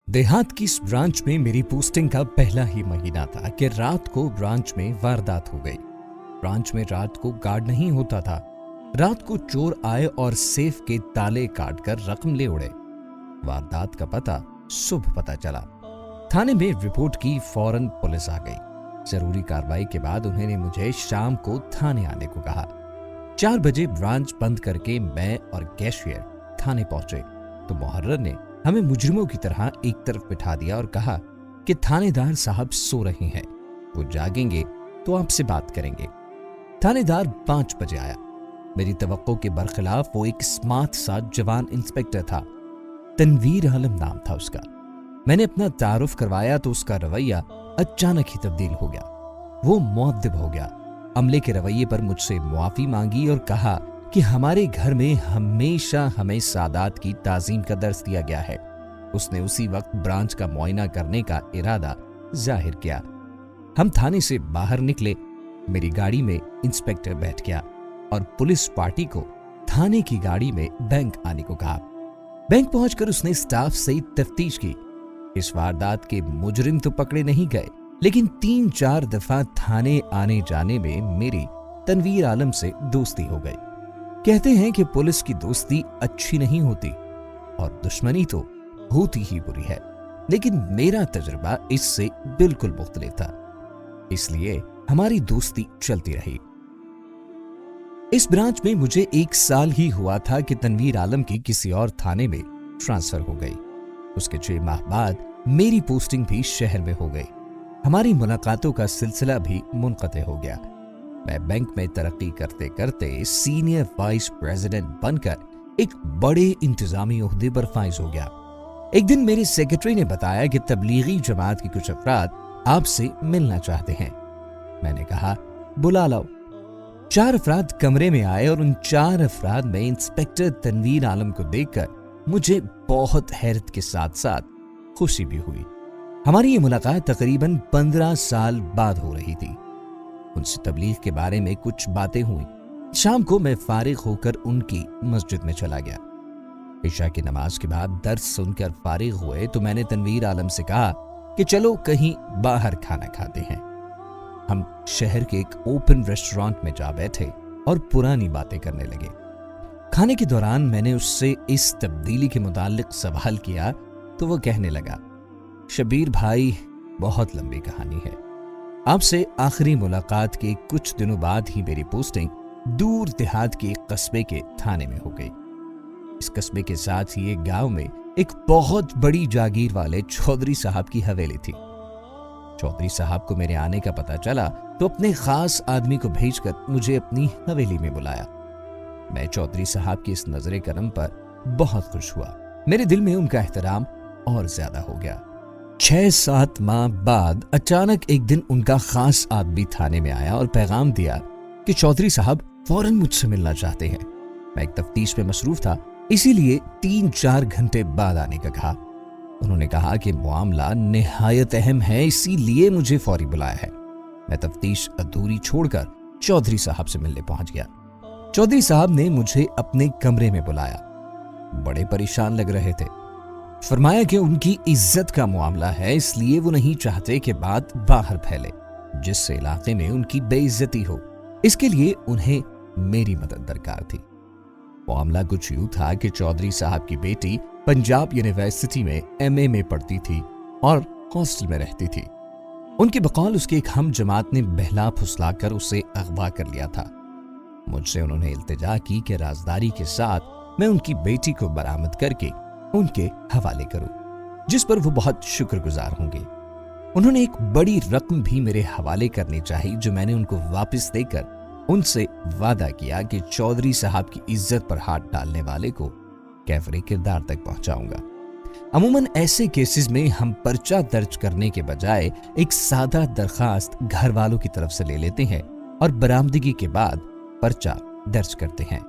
देहात की इस ब्रांच में मेरी पोस्टिंग का पहला ही महीना था कि रात को ब्रांच में वारदात हो गई। ब्रांच में रात को गार्ड नहीं होता था। रात को चोर आए और सेफ के ताले काट कर रकम ले उड़े। वारदात का पता सुबह पता चला। थाने में रिपोर्ट की, फौरन पुलिस आ गई। जरूरी कार्रवाई के बाद उन्होंने मुझे शाम को थाने आने को कहा। 4 बजे ब्रांच बंद करके मैं और कैशियर थाने पहुंचे तो मुहर्रर ने हमें मुजरिमों की तरह एक तरफ बिठा दिया और कहा कि थानेदार साहब सो रहे हैं, वो जागेंगे तो आपसे बात करेंगे। थानेदार 5 बजे आया। मेरी तवक्को के बरखिलाफ वो एक स्मार्ट सा जवान इंस्पेक्टर था। तनवीर आलम नाम था उसका। मैंने अपना तारुफ करवाया तो उसका रवैया अचानक ही तब्दील हो गया। वो मुअद्दिब हो गया। अमले के रवैये पर मुझसे मुआफी मांगी और कहा कि हमारे घर में हमेशा हमें सादात की ताजीम का दर्स दिया गया है। उसने उसी वक्त ब्रांच का मुआयना करने का इरादा जाहिर किया। हम थाने से बाहर निकले। मेरी गाड़ी में इंस्पेक्टर बैठ गया और पुलिस पार्टी को थाने की गाड़ी में बैंक आने को कहा। बैंक पहुंचकर उसने स्टाफ से तफ्तीश की। इस वारदात के मुजरिम तो पकड़े नहीं गए, लेकिन 3-4 दफा थाने आने जाने में मेरी तनवीर आलम से दोस्ती हो गई। कहते हैं कि पुलिस की दोस्ती अच्छी नहीं होती और दुश्मनी तो होती ही बुरी है, लेकिन मेरा तजुर्बा इससे बिल्कुल मुख्तलिफ था, इसलिए हमारी दोस्ती चलती रही। इस ब्रांच में मुझे 1 साल ही हुआ था कि तनवीर आलम की किसी और थाने में ट्रांसफर हो गई। उसके 6 माह बाद मेरी पोस्टिंग भी शहर में हो गई। हमारी मुलाकातों का सिलसिला भी मुनक़ते हो गया। मैं बैंक में तरक्की करते करते सीनियर वाइस प्रेसिडेंट बनकर एक बड़े इंतजामी ओहदे पर फाइज हो गया। एक दिन मेरे सेक्रेटरी ने बताया कि तबलीगी जमात के कुछ अफराद आपसे मिलना चाहते हैं। मैंने कहा बुला लाओ। 4 अफराद कमरे में आए और उन 4 अफराद में इंस्पेक्टर तनवीर आलम को देखकर मुझे बहुत हैरत के साथ साथ खुशी भी हुई। हमारी ये मुलाकात तकरीबन 15 साल बाद हो रही थी। उनसे तबलीग के बारे में कुछ बातें हुई। शाम को मैं फारिग होकर उनकी मस्जिद में चला गया। इशा की नमाज के बाद दर्स सुनकर फारिग हुए तो मैंने तनवीर आलम से कहा कि चलो कहीं बाहर खाना खाते हैं। हम शहर के एक ओपन रेस्टोरेंट में जा बैठे और पुरानी बातें करने लगे। खाने के दौरान मैंने उससे इस तब्दीली के मुताल्लिक सवाल किया तो वो कहने लगा, शबीर भाई, बहुत लंबी कहानी है। आपसे आखिरी मुलाकात के कुछ दिनों बाद ही मेरी पोस्टिंग दूर देहात के एक कस्बे के थाने में हो गई। इस कस्बे के साथ ही एक गांव में एक बहुत बड़ी जागीर वाले चौधरी साहब की हवेली थी। चौधरी साहब को मेरे आने का पता चला तो अपने खास आदमी को भेजकर मुझे अपनी हवेली में बुलाया। मैं चौधरी साहब की इस नजरे करम पर बहुत खुश हुआ। मेरे दिल में उनका एहतराम और ज्यादा हो गया। 6-7 माह बाद अचानक एक दिन उनका खास आदमी थाने में आया और पैगाम दिया कि चौधरी साहब फौरन मुझसे मिलना चाहते हैं। मैं एक तफ्तीश में मसरूफ था, इसीलिए 3-4 घंटे बाद आने का कहा। उन्होंने कहा कि मामला निहायत अहम है, इसीलिए मुझे फौरी बुलाया है। मैं तफ्तीश अधूरी छोड़कर चौधरी साहब से मिलने पहुंच गया। चौधरी साहब ने मुझे अपने कमरे में बुलाया। बड़े परेशान लग रहे थे। फरमाया कि उनकी इज्जत का मामला है, इसलिए वो नहीं चाहते कि बात बाहर फैले, जिससे इलाके में उनकी बेइज्जती हो। इसके लिए उन्हें मेरी मदद दरकार थी। मामला कुछ यूं था कि चौधरी साहब की बेटी पंजाब यूनिवर्सिटी में MA में पढ़ती थी और हॉस्टल में रहती थी। उनके बकौल उसके एक हम जमात ने बहला फुसला कर उसे अगवा कर लिया था। मुझसे उन्होंने इल्तिजा की कि राजदारी के साथ मैं उनकी बेटी को बरामद करके उनके हवाले करूं, जिस पर वो बहुत शुक्रगुजार होंगे। उन्होंने एक बड़ी रकम भी मेरे हवाले करनी चाहिए, जो मैंने उनको वापस देकर उनसे वादा किया कि चौधरी साहब की इज्जत पर हाथ डालने वाले को कैफरे किरदार तक पहुंचाऊंगा। अमूमन ऐसे केसेस में हम पर्चा दर्ज करने के बजाय एक सादा दरखास्त घर वालों की तरफ से ले लेते हैं और बरामदगी के बाद पर्चा दर्ज करते हैं।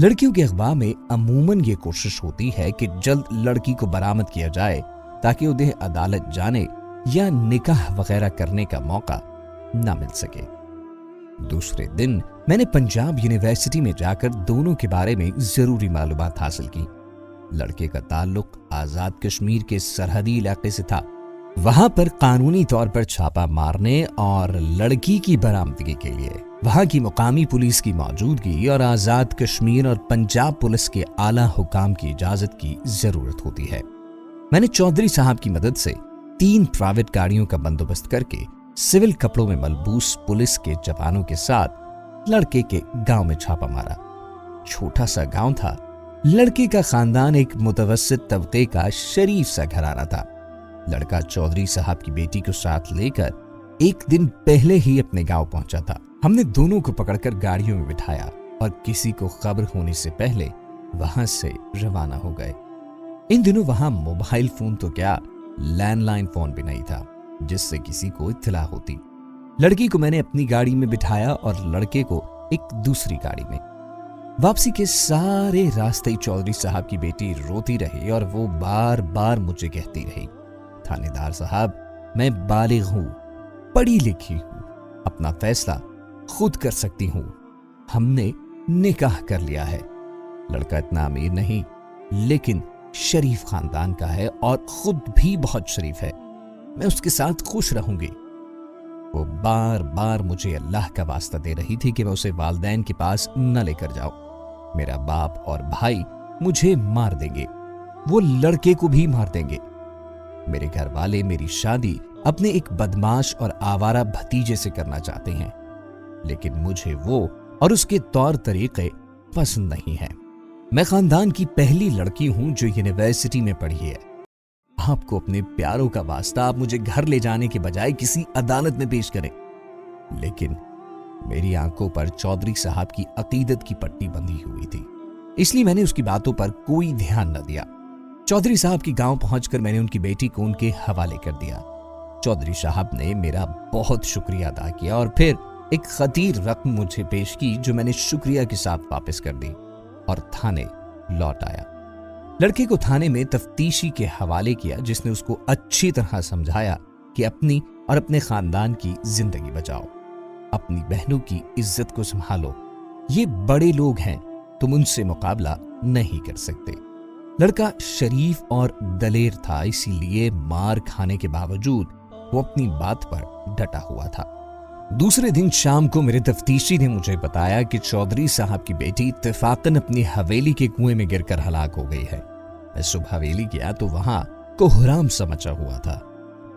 लड़कियों के अगवा में अमूमन ये कोशिश होती है कि जल्द लड़की को बरामद किया जाए ताकि उन्हें अदालत जाने या निकाह वगैरह करने का मौका न मिल सके। दूसरे दिन मैंने पंजाब यूनिवर्सिटी में जाकर दोनों के बारे में जरूरी मालूमात हासिल की। लड़के का ताल्लुक आजाद कश्मीर के सरहदी इलाके से था। वहां पर कानूनी तौर पर छापा मारने और लड़की की बरामदगी के लिए वहां की मुकामी पुलिस की मौजूदगी और आजाद कश्मीर और पंजाब पुलिस के आला हुकाम की इजाजत की जरूरत होती है। मैंने चौधरी साहब की मदद से 3 प्राइवेट गाड़ियों का बंदोबस्त करके सिविल कपड़ों में मलबूस पुलिस के जवानों के साथ लड़के के गांव में छापा मारा। छोटा सा गांव था। लड़के का खानदान एक मुतवस्सित तबके का शरीफ सा घराना था। लड़का चौधरी साहब की बेटी को साथ लेकर एक दिन पहले ही अपने गांव पहुंचा था। हमने दोनों को पकड़कर गाड़ियों में बिठाया और किसी को खबर होने से पहले वहां से रवाना हो गए। इन दिनों वहां मोबाइल फोन तो क्या, लैंडलाइन फोन भी नहीं था जिससे किसी को इत्तला होती। लड़की को मैंने अपनी गाड़ी में बिठाया और लड़के को एक दूसरी गाड़ी में। वापसी के सारे रास्ते चौधरी साहब की बेटी रोती रही और वो बार बार मुझे कहती रही, थानेदार साहब, मैं बालिग हूं, पढ़ी लिखी हूं, अपना फैसला खुद कर सकती हूं, हमने निकाह कर लिया है। लड़का इतना अमीर नहीं लेकिन शरीफ खानदान का है और खुद भी बहुत शरीफ है, मैं उसके साथ खुश रहूंगी। वो बार बार मुझे अल्लाह का वास्ता दे रही थी कि मैं उसे वालिदैन के पास न लेकर जाऊं। मेरा बाप और भाई मुझे मार देंगे, वो लड़के को भी मार देंगे। मेरे घर वाले मेरी शादी अपने एक बदमाश और आवारा भतीजे से करना चाहते हैं, लेकिन मुझे वो और उसके तौर तरीके पसंद नहीं है। मैं खानदान की पहली लड़की हूं जो यूनिवर्सिटी में पढ़ी है। आपको अपने प्यारों का वास्ता आप मुझे घर ले जाने के बजाय किसी अदालत में पेश करें। लेकिन मेरी आंखों पर चौधरी साहब की अकीदत की पट्टी बंधी हुई थी, इसलिए मैंने उसकी बातों पर कोई ध्यान न दिया। चौधरी साहब के गांव पहुंचकर मैंने उनकी बेटी को उनके हवाले कर दिया। चौधरी साहब ने मेरा बहुत शुक्रिया अदा किया और फिर एक खतीर रकम मुझे पेश की जो मैंने शुक्रिया के साथ वापस कर दी और थाने लौट आया। लड़के को थाने में तफ्तीशी के हवाले किया, जिसने उसको अच्छी तरह समझाया कि अपनी और अपने खानदान की जिंदगी बचाओ, अपनी बहनों की इज्जत को संभालो, ये बड़े लोग हैं, तुम उनसे मुकाबला नहीं कर सकते। लड़का शरीफ और दलेर था, इसीलिए मार खाने के बावजूद वो अपनी बात पर डटा हुआ था। दूसरे दिन शाम को मेरे तफ्तीशी ने मुझे बताया कि चौधरी साहब की बेटी इत्तेफाकन अपनी हवेली के कुएं में गिरकर हलाक हो गई है। मैं सुबह हवेली गया तो वहां कोहराम सा मचा हुआ था।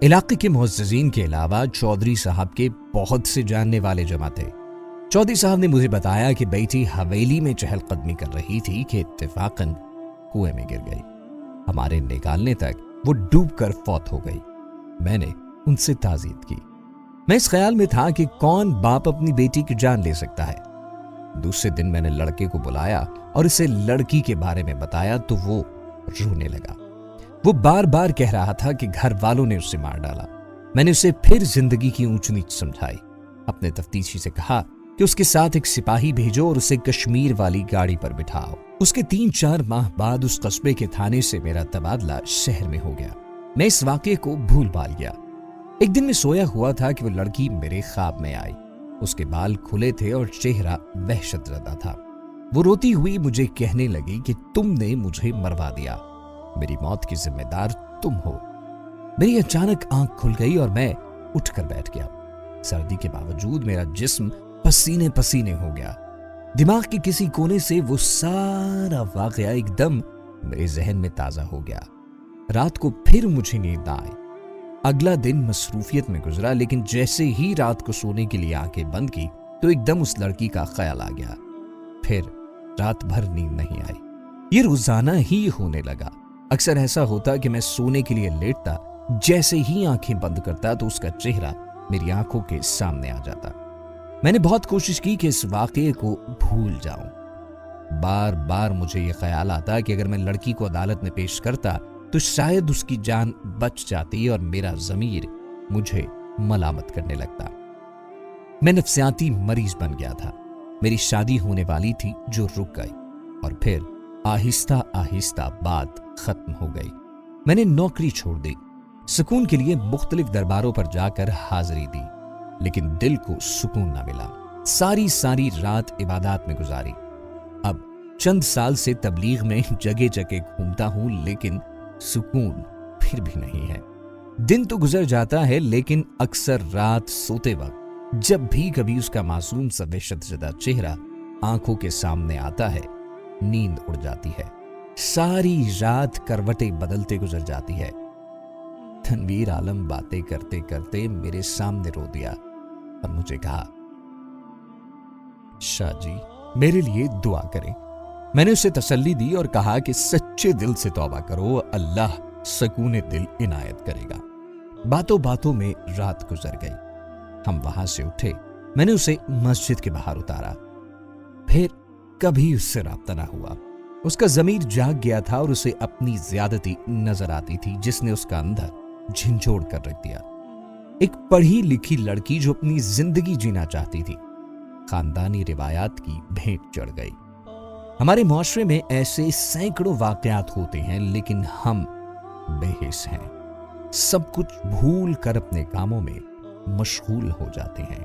इलाके के मुअज्जिजीन के अलावा चौधरी साहब के बहुत से जानने वाले जमा थे। चौधरी साहब ने मुझे बताया कि बेटी हवेली में चहलकदमी कर रही थी कि इत्तेफाकन कुएं में गिर गई। हमारे निकालने तक वो डूबकर फौत हो गई। मैंने उनसे ताज़ीद की। मैं इस ख्याल में था कि कौन बाप अपनी बेटी की जान ले सकता है। दूसरे दिन मैंने लड़के को बुलाया और उसे लड़की के बारे में बताया तो वो रोने लगा। वो बार बार कह रहा था कि घर वालों ने उसे मार डाला। मैंने उसे फिर जिंदगी की ऊंच नीच समझाई। अपने तफ्तीशी से कहा कि उसके साथ एक सिपाही भेजो और उसे कश्मीर वाली गाड़ी पर बिठाओ। उसके 3-4 माह बाद उस कस्बे के थाने से मेरा तबादला शहर में हो गया। मैं इस वाक़े को भूल भाल गया। एक दिन मैं सोया हुआ था कि वो लड़की मेरे ख्वाब में आई। उसके बाल खुले थे और चेहरा वहशतज़दा था। वो रोती हुई मुझे कहने लगी कि तुमने मुझे मरवा दिया, मेरी मौत की जिम्मेदार तुम हो। मेरी अचानक आंख खुल गई और मैं उठकर बैठ गया। सर्दी के बावजूद मेरा जिस्म पसीने पसीने हो गया। दिमाग के किसी कोने से वो सारा वाकया एकदम मेरे जहन में ताजा हो गया। रात को फिर मुझे नींद ना आई। अगला दिन मसरूफियत में गुजरा, लेकिन जैसे ही रात को सोने के लिए आंखें बंद की तो एकदम उस लड़की का ख्याल आ गया। फिर रात भर नींद नहीं आई। ये रोजाना ही होने लगा। अक्सर ऐसा होता कि मैं सोने के लिए लेटता, जैसे ही आंखें बंद करता तो उसका चेहरा मेरी आंखों के सामने आ जाता। मैंने बहुत कोशिश की कि इस वाकये को भूल जाऊं। बार बार मुझे ये ख्याल आता कि अगर मैं लड़की को अदालत में पेश करता तो शायद उसकी जान बच जाती और मेरा ज़मीर मुझे मलामत करने लगता। मैं नफ्सियाती मरीज बन गया था। मेरी शादी होने वाली थी जो रुक गई और फिर आहिस्ता आहिस्ता बात खत्म हो गई। मैंने नौकरी छोड़ दी। सुकून के लिए मुख्तलिफ दरबारों पर जाकर हाजिरी दी, लेकिन दिल को सुकून ना मिला। सारी रात इबादत में गुजारी। अब चंद साल से तबलीग में जगह जगह घूमता हूं, लेकिन सुकून फिर भी नहीं है। दिन तो गुजर जाता है, लेकिन अक्सर रात सोते वक्त जब भी कभी उसका मासूम सा वहशतज़दा चेहरा आंखों के सामने आता है, नींद उड़ जाती है। सारी रात करवटें बदलते गुजर जाती है। तनवीर आलम बातें करते करते मेरे सामने रो दिया और मुझे कहा, शाह जी मेरे लिए दुआ करें। मैंने उसे तसल्ली दी और कहा कि सच्चे दिल से तौबा करो, अल्लाह सकून दिल इनायत करेगा। बातों बातों में रात गुजर गई। हम वहां से उठे। मैंने उसे मस्जिद के बाहर उतारा। फिर कभी उससे राब्ता ना हुआ। उसका ज़मीर जाग गया था और उसे अपनी ज्यादती नजर आती थी, जिसने उसका अंदर झिंझोड़ कर रख दिया। एक पढ़ी लिखी लड़की जो अपनी जिंदगी जीना चाहती थी, खानदानी रिवायात की भेंट चढ़ गई। हमारे मुआशरे में ऐसे सैकड़ों वाकयात होते हैं, लेकिन हम बेहिस हैं। सब कुछ भूल कर अपने कामों में मशगूल हो जाते हैं।